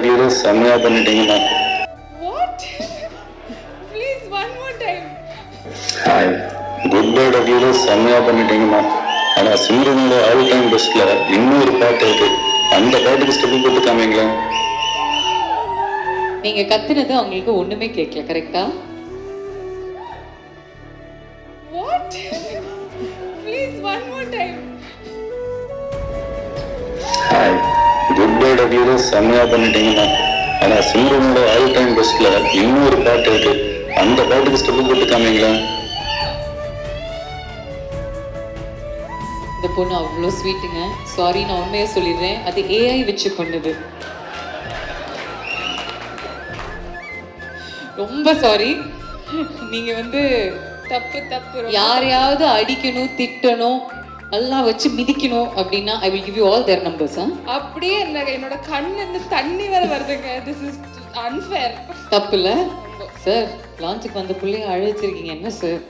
Debut செம்மையா பண்ணிட்டீங்கண்ணா. What? Please, one more time. Hi, good bye debut செம்மையா பண்ணிட்டீங்கண்ணா. ஆனா சிம்ரனோட all time பெஸ்ட்ல இன்னொரு பாட்டு இருக்கு, அந்த பாட்டுக்கு ஸ்டெப் போட்டு காமிங்களேன். நீங்க கத்துனது அவங்களுக்கு ஒண்ணுமே கேட்கல, கரெக்டா? What? Please, one more time. Hi, good bye debut செம்மையா பண்ணிட்டீங்கண்ணா. ஆனா சிம்ரனோட ஆல் டைம் பெஸ்ட்ல இன்னொரு பாட்டு இருக்கு, அந்த பாட்டுக்கு ஸ்டெப் போட்டு காமிங்களேன். இந்த பொண்ணு அவ்வளோ ஸ்வீட்டுங்க. சாரி, நான் உண்மையாக சொல்லிடுறேன், அது ஏஐ வச்சு பண்ணுது. ரொம்ப சாரி. நீங்கள் வந்து தப்பு தப்பு. யாரையாவது அடிக்கணும், திட்டணும், எல்லாம் வச்சு மிதிக்கணும் அப்படின்னா I will give you all their numbers. அப்படியே என்னோட கண்ணுல இருந்து தண்ணி வர வருதுங்க. This is unfair. தப்பு இல்லை சார். லான்ச்சுக்கு வந்த பிள்ளைய அழைச்சிருக்கீங்க, என்ன சார்?